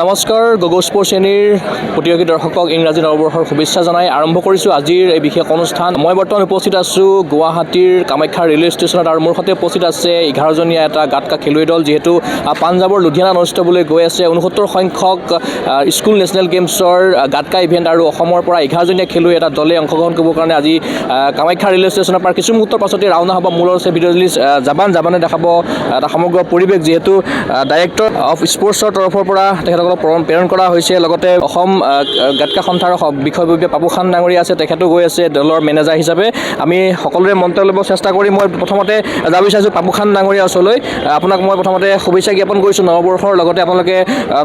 নমস্কাৰ গগৌ স্পৰ্টছ শ্ৰেণীৰ প্ৰতিযোগী দৰ্শকক ইংৰাজী নৱবৰ্ষৰ শুভেচ্ছা জনাই আৰম্ভ কৰিছোঁ আজিৰ এই বিশেষ অনুষ্ঠান। মই বৰ্তমান উপস্থিত আছোঁ গুৱাহাটীৰ কামাখ্যা ৰেলৱে ষ্টেচনত আৰু মোৰ সৈতে উপস্থিত আছে 11জনীয়া এটা গাটকা খেলুৱৈ দল, যিহেতু পাঞ্জাৱৰ লুধিয়ানা অনুষ্ঠিত হ'বলৈ গৈ আছে 69 সংখ্যক স্কুল নেশ্যনেল গেমছৰ গাটকা ইভেণ্ট আৰু অসমৰ পৰা 11জনীয়া খেলুৱৈ এটা দলে অংশগ্ৰহণ কৰিবৰ কাৰণে আজি কামাখ্যা ৰেলৱে ষ্টেচনৰ পৰা কিছু মুহূৰ্তৰ পাছতে ৰাওনা হ'ব। মূলৰ আছে ভিডিঅ' ৰিলিজ জাবানে দেখাব এটা সমগ্ৰ পৰিৱেশ, যিহেতু ডাইৰেক্টৰ অফ স্পৰ্টছৰ তৰফৰ পৰা তেখেতসকলক প্ৰেৰণ কৰা হৈছে। লগতে অসম গাটকা সন্থাৰ বিষয়ববীয়া পাপু খান ডাঙৰীয়া আছে, তেখেতো গৈ আছে দলৰ মেনেজাৰ হিচাপে। আমি সকলোৰে মন্তব্য ল'ব চেষ্টা কৰিম। মই প্ৰথমতে যাব বিচাৰিছোঁ পাপু খান ডাঙৰীয়া ওচৰলৈ। আপোনাক মই প্ৰথমতে শুভেচ্ছা জ্ঞাপন কৰিছোঁ নৱবৰ্ষৰ। লগতে আপোনালোকে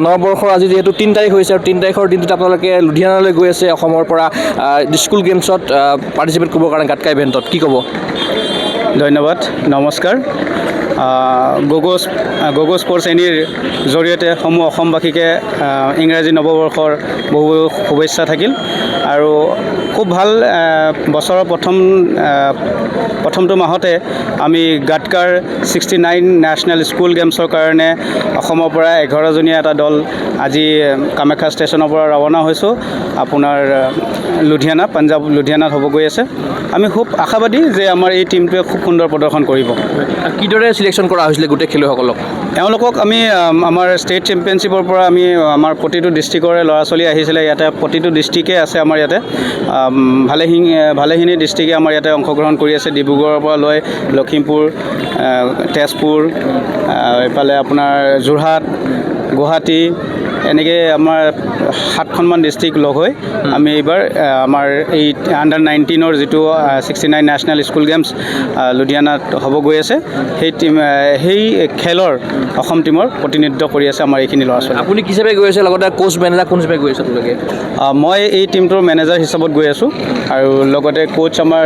নৱবৰ্ষৰ আজি যিহেতু 3 তাৰিখ হৈছে আৰু 3 তাৰিখৰ দিনটোত আপোনালোকে লুধিয়ানালৈ গৈ আছে অসমৰ পৰা স্কুল গেমছত পাৰ্টিচিপেট কৰিবৰ কাৰণে গাটকা ইভেণ্টত, কি ক'ব? ধন্যবাদ, নমস্কাৰ। গগৌ স্পৰ্টছ শ্ৰেণীৰ জৰিয়তে সমূহ অসমবাসীকে ইংৰাজী নৱবৰ্ষৰ বহু শুভেচ্ছা থাকিল। আৰু খুব ভাল, বছৰৰ প্ৰথমটো মাহতে আমি গাটকাৰ 69 নেশ্যনেল স্কুল গেমছৰ কাৰণে অসমৰ পৰা 11জনীয়া এটা দল আজি কামাখ্যা ষ্টেচনৰ পৰা ৰাওনা হৈছোঁ। আপোনাৰ পাঞ্জাৱ লুধিয়ানাত হ'ব গৈ আছে। আমি খুব আশাবাদী যে আমাৰ এই টীমটোৱে খুব সুন্দৰ প্ৰদৰ্শন কৰিব। কিদৰে চিলেকশ্যন কৰা হৈছিলে গোটেই খেলুৱৈসকলক? তেওঁলোকক আমি আমাৰ ষ্টেট চেম্পিয়নশ্বিপৰ পৰা আমাৰ প্ৰতিটো ডিষ্ট্ৰিক্টৰে ল'ৰা ছোৱালী আহিছিলে। ইয়াতে প্ৰতিটো ডিষ্ট্ৰিক্টে আছে আমাৰ ইয়াতে, ভালেখিনি ডিষ্ট্ৰিক্টে আমাৰ ইয়াতে অংশগ্ৰহণ কৰি আছে। ডিব্ৰুগড়ৰ পৰা লৈ লখিমপুৰ, তেজপুৰ, এইফালে আপোনাৰ যোৰহাট, গুৱাহাটী, এনেকৈ আমাৰ 7খনমান ডিষ্ট্ৰিক্ট লগ হৈ আমি এইবাৰ আমাৰ এই আণ্ডাৰ 19ৰ যিটো 69 নেশ্যনেল স্কুল গেমছ লুধিয়ানাত হ'ব গৈ আছে, সেই খেলৰ অসম টীমৰ প্ৰতিনিধিত্ব কৰি আছে আমাৰ এইখিনি ল'ৰা ছোৱালী। আপুনি কি হিচাপে গৈ আছে, লগতে কোচ মেনেজাৰ কোন হিচাপে গৈ আছে আপোনালোকে? মই এই টীমটোৰ মেনেজাৰ হিচাপত গৈ আছোঁ আৰু লগতে কোচ আমাৰ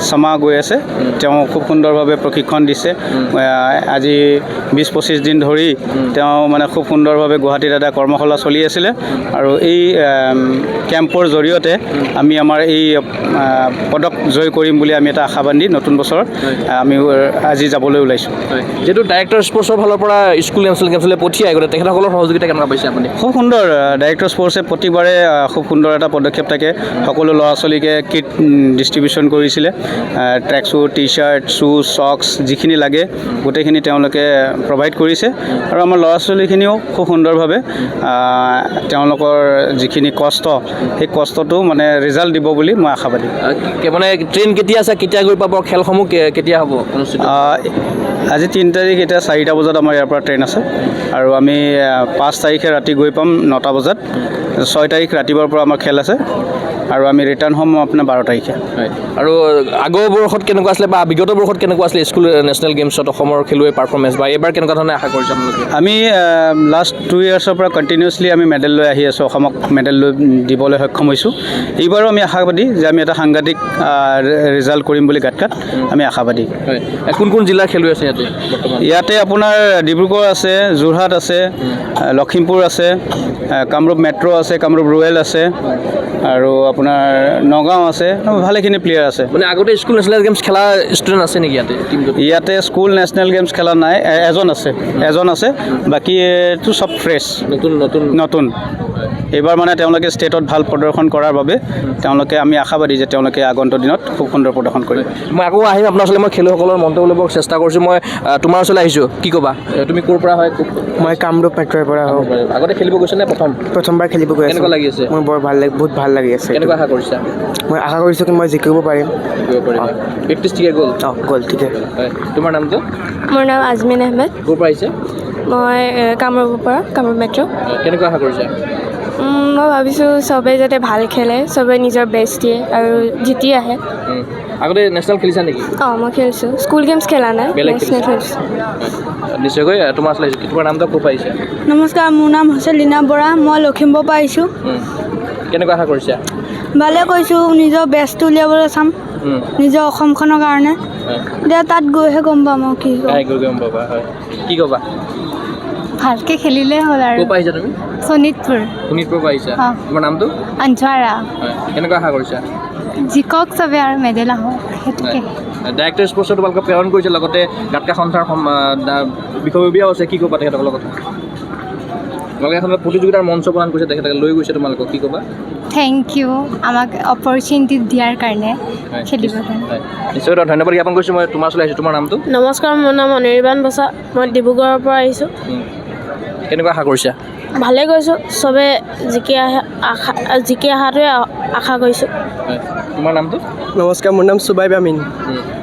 শমা গৈ আছে। তেওঁ খুব সুন্দৰভাৱে প্ৰশিক্ষণ দিছে। আজি 20-25 দিন ধৰি তেওঁ মানে খুব সুন্দৰভাৱে গুৱাহাটীত এটা কৰ্মশালা চলি আছিলে আৰু এই কেম্পৰ জৰিয়তে আমি আমাৰ এই পদক জয় কৰিম বুলি আমি এটা আশাবাদী নতুন বছৰত আমি আজি যাবলৈ ওলাইছোঁ। যিহেতু ডাইৰেক্টৰ স্পৰ্টছৰ ফালৰ পৰা স্কুল গেমছলৈ পঠিয়াই গ'লে তেখেতসকলৰ সহযোগিতা কেনেকুৱা পাইছে আপুনি? খুব সুন্দৰ। ডাইৰেক্টৰ স্পৰ্টছে প্ৰতিবাৰে খুব সুন্দৰ এটা পদক্ষেপ থাকে। সকলো ল'ৰা ছোৱালীকে কিট ডিষ্ট্ৰিবিউশ্যন কৰিছিলে। ট্ৰেক শ্বুট, টি চাৰ্ট, শ্বুজ, চক্স যিখিনি লাগে গোটেইখিনি তেওঁলোকে প্ৰভাইড কৰিছে। আৰু আমাৰ ল'ৰা ছোৱালীখিনিও খুব সুন্দৰভাৱে তেওঁলোকৰ যিখিনি কষ্ট, সেই কষ্টটো মানে ৰিজাল্ট দিব বুলি মই আশাবাদী। মানে ট্ৰেইন কেতিয়া আছে, কেতিয়া গৈ পাব, খেলসমূহ কেতিয়া হ'ব অনুষ্ঠিত? আজি 3 তাৰিখ, এতিয়া 4টা বজাত আমাৰ ইয়াৰ পৰা ট্ৰেইন আছে আৰু আমি 5 তাৰিখে ৰাতি গৈ পাম 9টা বজাত। 6 তাৰিখ ৰাতিপুৱাৰ পৰা আমাৰ খেল আছে আৰু আমি ৰিটাৰ্ণ হ'ম আপোনাৰ 12 তাৰিখে। আৰু আগৰ বৰ্ষত কেনেকুৱা আছিলে বা বিগত বৰ্ষত কেনেকুৱা আছিলে স্কুল নেশ্যনেল গেমছত অসমৰ খেলুৱৈ পাৰফৰ্মেঞ্চ, বা এইবাৰ কেনেকুৱা ধৰণে আশা কৰিছে আপোনালোকে? আমি লাষ্ট 2 ইয়াৰ্ছৰ পৰা কণ্টিনিউছলি আমি মেডেল লৈ আহি আছোঁ, অসমক মেডেল লৈ দিবলৈ সক্ষম হৈছোঁ। এইবাৰো আমি আশাবাদী যে আমি এটা সাংঘাতিক ৰিজাল্ট কৰিম বুলি গাটকাত আমি আশাবাদী। কোন কোন জিলাৰ খেলুৱৈ আছে ইয়াতে? ইয়াতে আপোনাৰ ডিব্ৰুগড় আছে, যোৰহাট আছে, লখিমপুৰ আছে, কামৰূপ মেট্ৰ' আছে, কামৰূপ ৰুৰেল আছে আৰু আপোনাৰ নগাঁও আছে। ভালেখিনি প্লেয়াৰ আছে। মানে আগতে স্কুল নেশ্যনেল গেমছ খেলা ষ্টুডেণ্ট আছে নেকি ইয়াতে টিমটোত? ইয়াতে স্কুল নেশ্যনেল গেমছ খেলা নাই, এজন আছে, বাকী এইটো চব ফ্ৰেছ, নতুন। এইবাৰ মানে তেওঁলোকে ষ্টেটত ভাল প্ৰদৰ্শন কৰাৰ বাবে তেওঁলোকে আমি আশাবাদী যে তেওঁলোকে আগন্তুক দিনত খুব সুন্দৰ প্ৰদৰ্শন কৰিব। মই আকৌ আহিম আপোনাৰ ওচৰলৈ। মই খেলুৱৈসকলৰ মন্তব্য ল'ব চেষ্টা কৰিছোঁ। মই তোমাৰ ওচৰলৈ আহিছোঁ, কি ক'বা? তুমি ক'ৰ পৰা হয়? মই কামৰূপ মেট্ৰ'ৰ পৰা আহোঁ। আগতে খেলিব গৈছে নে প্ৰথমবাৰ খেলিব গৈ আছোঁ। কেনেকুৱা লাগি আছে? মোৰ বৰ ভাল লাগে, বহুত ভাল লাগি আছে। কেনেকুৱা আশা কৰিছা? মই আশা কৰিছোঁ কি মই জিকিব পাৰিম। প্ৰেক্টিছ ঠিকে গ'ল? গ'ল ঠিকে। তোমাৰ নামটো? মোৰ নাম আজমিন আহমেদ। ক'ৰ পৰা আহিছে? মই কামৰূপৰ পৰা, কামৰূপ মেট্ৰ'। কেনেকুৱা আশা কৰিছা? মই ভাবিছোঁ চবেই যাতে ভাল খেলে, চবেই নিজৰ বেষ্ট দিয়ে আৰু জিতি আহে। আগতে নেশ্যনেল খেলিছা নেকি? মই খেলিছোঁ। স্কুল গেমছ খেলা নাই, নেশ্যনেল খেলিছোঁ। নিশ্চয়কৈ তোমাৰ ওচৰলৈ আহিছোঁ। তোমাৰ নামটো ক'ৰ পৰা আহিছে? নমস্কাৰ, মোৰ নাম হৈছে লীনা বৰা। মই লখিমপুৰৰ পৰা আহিছোঁ। কেনেকুৱা আশা কৰিছা? ভালে কৈছোঁ, নিজৰ বেষ্টটো উলিয়াবলৈ চাম নিজৰ অসমখনৰ কাৰণে। এতিয়া তাত গৈহে গম পাম আৰু কি গম পাবা। হয়, কি ক'বা? ভালকৈ খেলিলেই হ'ল আৰু। ক'ৰ পৰা আহিছা তুমি? শোণিতপুৰ পৰা আহিছা। তোমাৰ নামটো? অঞ্চৰা। কেনেকুৱা আশা কৰিছা? জিকক চবে আৰু মেডেল আহক সেইটোকে। ডাইৰেক্টৰ স্পৰ্টছত তোমালোকক প্ৰেৰণ কৰিছে, লগতে গাটকা সন্থাৰ বিষয়ববীয়াও আছে, কি ক'বা তেখেতসকলৰ কথা? তোমালোকে এখন প্ৰতিযোগিতাৰ মঞ্চ প্ৰদান কৰিছে তেখেতলোকে লৈ গৈছে তোমালোকক কি ক'বা থেংক ইউ আমাক অপৰচুনিটি দিয়াৰ কাৰণে খেলিবলৈ নিশ্চয় ধন্যবাদ জ্ঞাপন কৰিছোঁ মই তোমাৰ ওচৰলৈ আহিছোঁ তোমাৰ নামটো নমস্কাৰ মোৰ নাম অনিৰ্বাণ বছা মই ডিব্ৰুগড়ৰ পৰা আহিছোঁ কেনেকুৱা আশা কৰিছা ভালে গৈছোঁ চবে জিকি অহাটোৱে আশা কৰিছোঁ তোমাৰ নামটো নমস্কাৰ মোৰ নাম সুবাইব আমিন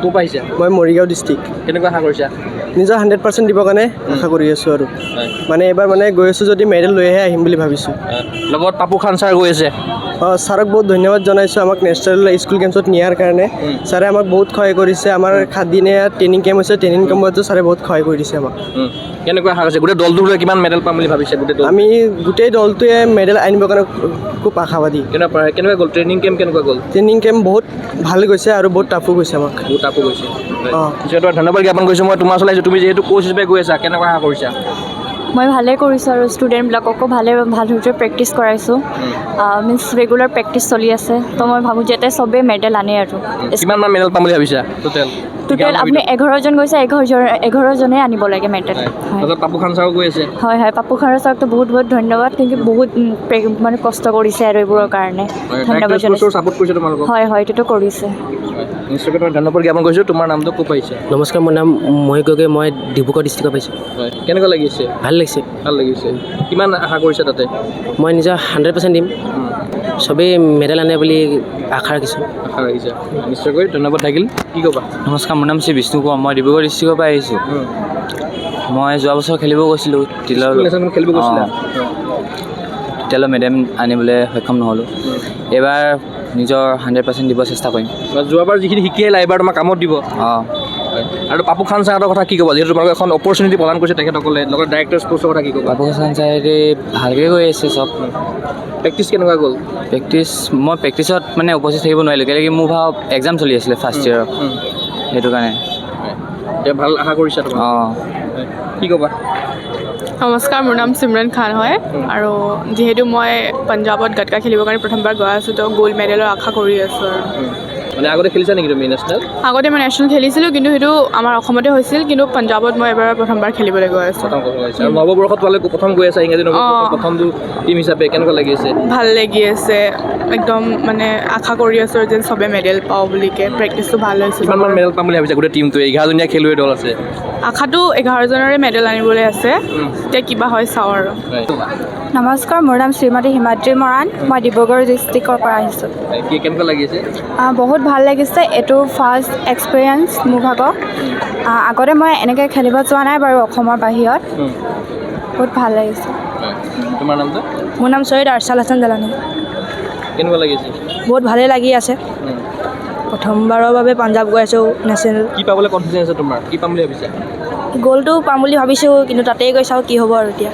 ক'ৰ পৰা আহিছা মই মৰিগাঁও ডিষ্ট্ৰিক্ট কেনেকুৱা আশা কৰিছা নিজৰ 100% দিবৰ কাৰণে আশা কৰি আছোঁ আৰু মানে এইবাৰ মানে গৈ আছোঁ যদি মেডেল লৈহে আহিম বুলি ভাবিছোঁ লগত পাপু খান ছাৰ গৈ আছে ছাৰক বহুত ধন্যবাদ জনাইছোঁ আমাক নেশ্যনেল স্কুল গেমছত নিয়াৰ কাৰণে ছাৰে আমাক বহুত সহায় কৰিছে আমাৰ 7 দিনীয়া ট্ৰেইনিং কেম্প হৈছে ট্ৰেইনিং কেম্পতো ছাৰে বহুত সহায় কৰি দিছে আমাক কেনেকুৱা আশা কৰিছে গোটেই দলটোলৈ কিমান মেডেল পাম বুলি ভাবিছে গোটেই দল আমি গোটেই দলটোৱে মেডেল আনিবৰ কাৰণে খুব আশাবাদী কেনেকুৱা গ'ল ট্ৰেইনিং কেম্প কেনেকুৱা গ'ল ট্ৰেইনিং কেম্প বহুত ভাল গৈছে আৰু বহুত টাফো গৈছে আমাক বহুত টাফো গৈছে অঁ নিশ্চয় ধন্যবাদ জ্ঞাপন কৰিছোঁ মই তোমাৰ ওচৰলৈ আহিছোঁ তুমি যিহেতু কোচ হিচাপে গৈ আছা কেনেকুৱা আশা কৰিছা মই ভালে কৰিছোঁ আৰু ষ্টুডেণ্টবিলাককো ভাল ধৰণে প্ৰেক্টিছ কৰাইছোঁ মিনছ ৰেগুলাৰ প্ৰেক্টিছ চলি আছে তো মই ভাবোঁ যাতে চবেই মেডেল আনে আৰু কিমানমান মেডেল পাম বুলি ভাবিছা টোটেল আপুনি 11জন গৈছে 11জনে আনিব লাগে মেডেল লগত পাপু খান ছাৰো গৈ আছে হয় হয় পাপু খান ছাৰকতো বহুত বহুত ধন্যবাদ কিন্তু বহুত মানে কষ্ট কৰিছে আৰু এইবোৰৰ কাৰণে ধন্যবাদ জনাইছোঁ ছাপোৰ্ট কৰিছে তোমালোকক হয় হয় এইটোতো কৰিছে নিশ্চয়কৈ মই ধন্যবাদ জ্ঞাপন কৰিছোঁ তোমাৰ নামটো ক'ৰ পাৰিছে নমস্কাৰ মোৰ নাম মই গগৈ মই ডিব্ৰুগড় ডিষ্ট্ৰিক্টৰ পাইছোঁ কেনেকুৱা লাগিছে ভাল লাগিছে ভাল লাগিছে কিমান আশা কৰিছে তাতে মই নিজৰ 100% দিম চবেই মেডেল আনে বুলি আশা ৰাখিছোঁ আশা ৰাখিছে নিশ্চয়কৈ ধন্যবাদ থাকিল কি ক'বা নমস্কাৰ মোৰ নাম শ্ৰী বিষ্ণু কুমাৰ মই ডিব্ৰুগড় ডিষ্ট্ৰিক্টৰ পৰা আহিছোঁ মই যোৱা বছৰ খেলিব গৈছিলোঁ খেলিব গৈছিলা তেতিয়ালৈ মেডেল আনিবলৈ সক্ষম নহ'লোঁ এইবাৰ নিজৰ 100% দিব চেষ্টা কৰিম যোৱাবাৰ যিখিনি শিকি আহিলা এইবাৰ তোমাক কামত দিব অঁ আৰু পাপু খান ছাৰৰ কথা কি ক'বা যিহেতু তোমালোকে এখন অপৰচুনিটি প্ৰদান কৰিছে তেখেতসকলে লগত ডাইৰেক্টৰ স্পৰ্টছৰ কথা কি ক'বা বাবু হাছান ছাৰে ভালকৈ গৈ আছে চব প্ৰেক্টিছ কেনেকুৱা গ'ল মই প্ৰেক্টিছত মানে উপস্থিত থাকিব নোৱাৰিলোঁ কেলৈ মোৰ ভাৱ এক্সাম চলি আছিলে ফাৰ্ষ্ট ইয়েৰৰ সেইটো কাৰণে এতিয়া ভাল আশা কৰিছা তোমাৰ অঁ কি ক'বা নমস্কাৰ মোৰ নাম চিমৰন খান হয় আৰু যিহেতু মই পঞ্জাৱত গাটকা খেলিবৰ কাৰণে প্ৰথমবাৰ গৈ আছোঁ তো গ'ল্ড মেডেলৰ আশা কৰি আছোঁ আৰু মানে আগতে খেলিছা নেকি তুমি নেশ্যনেল আগতে মই নেশ্যনেল খেলিছিলোঁ কিন্তু সেইটো আমাৰ অসমতে হৈছিল কিন্তু পঞ্জাৱত মই এবাৰ প্ৰথমবাৰ খেলিবলৈ গৈ আছোঁ আৰু নৱবৰ্ষত পালে প্ৰথম গৈ আছা ইংৰাজী নৱবৰ্ষত প্ৰথমটো টিম হিচাপে কেনেকুৱা লাগি আছে ভাল লাগি আছে একদম মানে আশা কৰি আছোঁ যেন চবে মেডেল পাওঁ বুলিকৈ প্ৰেক্টিচটো ভাল হৈছে কিমানমান মেডেল পাম বুলি ভাবিছা গোটেই টিমটোৱে 11জনীয়া খেলুৱৈ দল আছে আশাটো 11জনৰে মেডেল আনিবলৈ আছে এতিয়া কিবা হয় চাওঁ আৰু নমস্কাৰ মোৰ নাম শ্ৰীমতী হিমাদ্ৰী মৰাণ মই ডিব্ৰুগড় ডিষ্ট্ৰিক্টৰ পৰা আহিছোঁ কেনেকুৱা লাগি আছে বহুত ভাল লাগিছে এইটো ফাৰ্ষ্ট এক্সপিৰিয়েঞ্চ মোৰ ভাগৰ আগতে মই এনেকৈ খেলিব যোৱা নাই বাৰু অসমৰ বাহিৰত বহুত ভাল লাগিছে তোমাৰ নামটো মোৰ নাম চৈয়দ আৰ্চাল হাছান জালানী কেনেকুৱা লাগিছে বহুত ভালেই লাগি আছে প্ৰথমবাৰৰ বাবে পাঞ্জাৱ গৈ আছোঁ নেশ্যনেল কি পাবলৈ কনফিডেঞ্চ আছে তোমাৰ কি পাম বুলি ভাবিছা গ'লটো পাম বুলি ভাবিছোঁ কিন্তু তাতেই গৈ চাওঁ কি হ'ব আৰু এতিয়া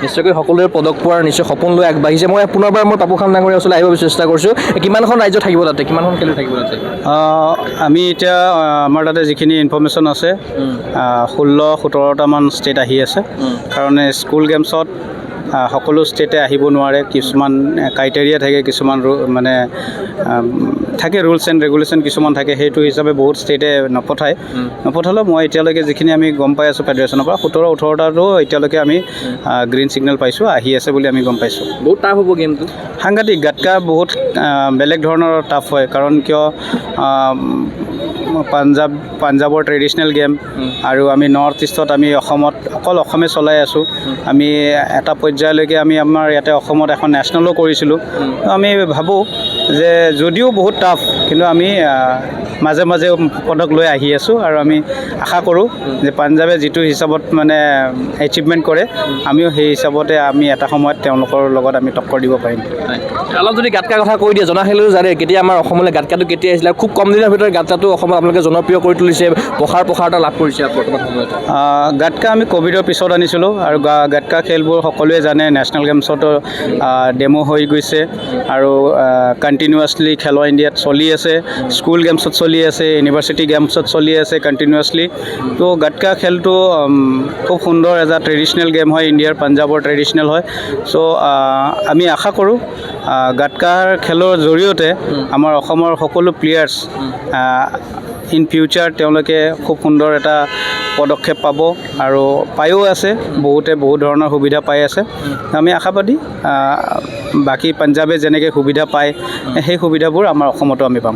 নিশ্চয়কৈ সকলোৰে পদক পোৱাৰ নিশ্চয় সপোন লৈ আগবাঢ়িছে মই পুনৰবাৰ মই পাপু খান ডাঙৰীয়া ওচৰলৈ আহিব চেষ্টা কৰিছোঁ কিমানখন ৰাজ্য থাকিব তাতে কিমানখন খেলুৱৈ থাকিব তাতে আমি এতিয়া আমাৰ তাতে যিখিনি ইনফৰ্মেশ্যন আছে 16-17টামান ষ্টেট আহি আছে কাৰণ স্কুল গেমছত সকলো ষ্টেটে আহিব নোৱাৰে কিছুমান ক্ৰাইটেৰিয়া থাকে কিছুমান মানে থাকে ৰুলছ এণ্ড ৰেগুলেশ্যন কিছুমান থাকে সেইটো হিচাপে বহুত ষ্টেটে নপঠালেও মই এতিয়ালৈকে যিখিনি আমি গম পাই আছোঁ ফেডাৰেশ্যনৰ পৰা 17-18টাতো এতিয়ালৈকে আমি গ্ৰীণ ছিগনেল পাইছোঁ আহি আছে বুলি আমি গম পাইছোঁ বহুত টাফ হ'ব গেমটো সাংঘাতিক গাটকা বহুত বেলেগ ধৰণৰ টাফ হয় কাৰণ কিয় পাঞ্জাৱৰ ট্ৰেডিশ্যনেল গেম আৰু আমি নৰ্থ ইষ্টত আমি অসমত অকল অসমে চলাই আছোঁ আমি এটা পৰ্যায়লৈকে আমি আমাৰ ইয়াতে অসমত এখন নেশ্যনেলো কৰিছিলোঁ আমি ভাবোঁ যে যদিও বহুত টাফ কিন্তু আমি মাজে মাজে পদক লৈ আহি আছোঁ আৰু আমি আশা কৰোঁ যে পাঞ্জাৱে যিটো হিচাপত মানে এচিভমেণ্ট কৰে আমিও সেই হিচাপতে আমি এটা সময়ত তেওঁলোকৰ লগত আমি টক্কৰ দিব পাৰিম অলপ যদি গাটকাৰ কথা কৈ দিয়ে জনা খেলুৱৈ জানে কেতিয়া আমাৰ অসমলৈ গাটকাটো কেতিয়া আহিছিলে খুব কম দিনৰ ভিতৰত গাটকাটো অসমত আপোনালোকে জনপ্ৰিয় কৰি তুলিছে প্ৰসাৰতা লাভ কৰিছে বৰ্তমান সময়ত গাটকা আমি ক'ভিডৰ পিছত আনিছিলোঁ আৰু গাটকা খেলবোৰ সকলোৱে জানে নেশ্যনেল গেমছতো ডেমো হৈ গৈছে আৰু কণ্টিনিউৱাছলি খেলো ইণ্ডিয়াত চলি আছে স্কুল গেমছত চলি আছে ইউনিভাৰ্চিটি গেমছত চলি আছে কণ্টিনিউৱাছলি তো গাটকা খেলটো খুব সুন্দৰ এটা ট্ৰেডিশ্যনেল গেম হয় ইণ্ডিয়াৰ পাঞ্জাৱৰ ট্ৰেডিশ্যনেল হয় চ' আমি আশা কৰোঁ গাটকাৰ খেলৰ জৰিয়তে আমাৰ অসমৰ সকলো প্লেয়াৰ্ছ ইন ফিউচাৰ তেওঁলোকে খুব সুন্দৰ এটা পদক্ষেপ পাব আৰু পায়ো আছে, বহুতে বহুত ধৰণৰ সুবিধা পাই আছে। আমি আশাবাদী বাকী পাঞ্জাবে যেনেকৈ সুবিধা পায় সেই সুবিধাবোৰ আমাৰ অসমতো আমি পাম।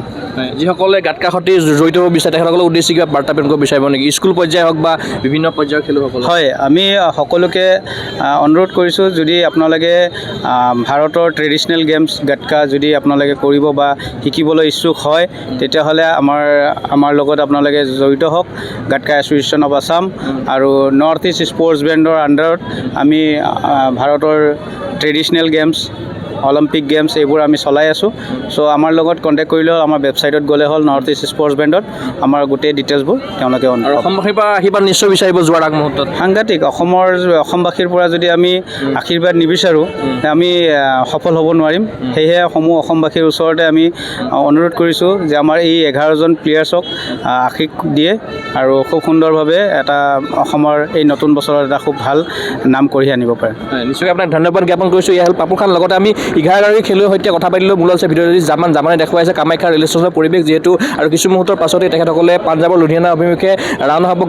যিসকলে গাঁতকাৰ সৈতে জড়িত হ'ব বিচাৰে তেখেতসকলৰ উদ্দেশ্যে কিবা বাৰ্তা প্ৰেৰণ কৰিব বিচাৰিব নেকি, স্কুল পৰ্যায় হওক বা বিভিন্ন পৰ্যায়ৰ খেলুৱৈসকল? হয়, আমি সকলোকে অনুৰোধ কৰিছোঁ, যদি আপোনালোকে ভাৰতৰ ট্ৰেডিশ্যনেল গেমছ গাতকা যদি আপোনালোকে কৰিব বা শিকিবলৈ ইচ্ছুক হয়, তেতিয়াহ'লে আমাৰ লগত আপোনালোকে জড়িত হওক। গাতকা এছ'চিয়েশ্যন অফ আছাম আৰু নৰ্থ ইষ্ট স্পৰ্টছ বেণ্ডৰ আণ্ডাৰত আমি ভাৰতৰ ট্ৰেডিশ্যনেল গেমছ, অলিম্পিক গেমছ এইবোৰ আমি চলাই আছোঁ। চ' আমাৰ লগত কণ্টেক্ট কৰিলে হ'ল, আমাৰ ৱেবছাইটত গ'লে হ'ল, নৰ্থ ইষ্ট স্পৰ্টছ বেণ্ডত আমাৰ গোটেই ডিটেইলছবোৰ তেওঁলোকে আৰু অসমবাসীৰ পৰা আশীৰ্বাদ নিশ্চয় বিচাৰিব যোৱাৰ আগমুহূৰ্তত। সাংঘাতিক, অসমবাসীৰ পৰা যদি আমি আশীৰ্বাদ নিবিচাৰোঁ আমি সফল হ'ব নোৱাৰিম। সেয়েহে অসমবাসীৰ ওচৰতে আমি অনুৰোধ কৰিছোঁ যে আমাৰ এই 11জন প্লেয়াৰ্ছক আশীষ দিয়ে আৰু খুব সুন্দৰভাৱে এটা অসমৰ এই নতুন বছৰত এটা খুব ভাল নাম কঢ়িয়াই আনিব পাৰে। নিশ্চয় আপোনাক ধন্যবাদ জ্ঞাপন কৰিছোঁ। এয়া হ'ল পাপুৰ খান। লগতে আমি 11গৰাকী খেলুৱৈৰ সৈতে কথা পাতিলোঁ। মূল হৈছে ভিডিঅ'টি জামানে দেখুৱাইছে কামাখ্যা ৰেল ষ্টেচনৰ পৰিৱেশ, যিহেতু আৰু কিছু মুহূৰ্তৰ পাছতেই তেখেতসকলে পাঞ্জাৱৰ লুধিয়ানা অভিমুখে ৰাওনা হ'ব।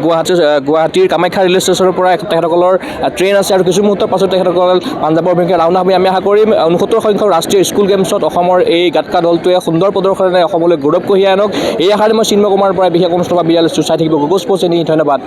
গুৱাহাটীৰ কামাখ্যা ৰেল ষ্টেচনৰ পৰা তেখেতসকলৰ ট্ৰেইন আছে আৰু কিছু মুহূৰ্তৰ পাছত তেখেতসকল পাঞ্জাৱৰ অভিমুখে ৰাওনা হ'ব। আমি আশা কৰিম 69 সংখ্যক ৰাষ্ট্ৰীয় স্কুল গেমছত অসমৰ এই গাতকা দলটোৱে সুন্দৰ প্ৰদৰ্শনেৰে অসমলৈ গৌৰৱ কঢ়িয়াই আনক। এই আশাৰে মই চিন্ময় কুমাৰৰ পৰা বিশেষ অনুষ্ঠান বিয়ালৈ চাই থাকিব গগৈ স্পৰ্টছ এনি। ধন্যবাদ।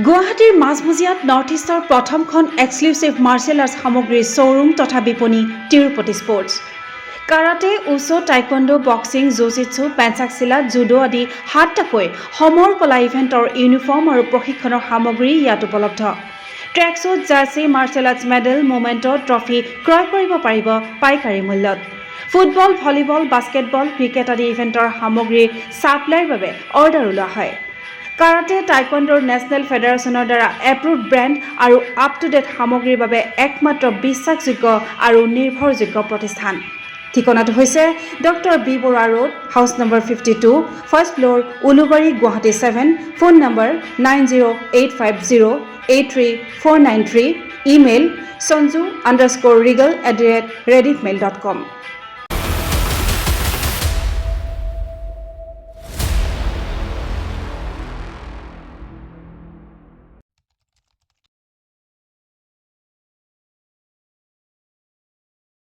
গুৱাহাটীৰ মাজমজিয়াত নৰ্থ ইষ্টৰ প্ৰথমখন এক্সক্লুচিভ মাৰ্চেল আৰ্টছ সামগ্ৰীৰ শ্ব'ৰুম তথা বিপণী Tirupati sports. Karate, wushu, taekwondo, boxing, jujitsu, pencak silat, judo আদি 7টাকৈ সমৰ কলা ইভেণ্টৰ ইউনিফৰ্ম আৰু প্ৰশিক্ষণৰ সামগ্ৰী ইয়াত উপলব্ধ। Tracksuit, jersey, martial arts medal, memento, trophy ক্ৰয় কৰিব পাৰিব পাইকাৰী মূল্যত। ফুটবল, ভলীবল, বাস্কেটবল, ক্ৰিকেট আদি ইভেণ্টৰ সামগ্ৰীৰ ছাপ্লাইৰ বাবে অৰ্ডাৰো লোৱা হয়। কাৰাটে, টাইকোৱাণ্ডোৰ নেশ্যনেল ফেডাৰেশ্যনৰ দ্বাৰা এপ্ৰুভড ব্ৰেণ্ড আৰু আপ টু ডেট সামগ্ৰীৰ বাবে একমাত্ৰ বিশ্বাসযোগ্য আৰু নিৰ্ভৰযোগ্য প্ৰতিষ্ঠান। ঠিকনাটো হৈছে doctor B Barua road, house number 52, first floor, Ulubari, Guwahati 7। Phone number 9085083493। Email sanju_regal@rediffmail.com।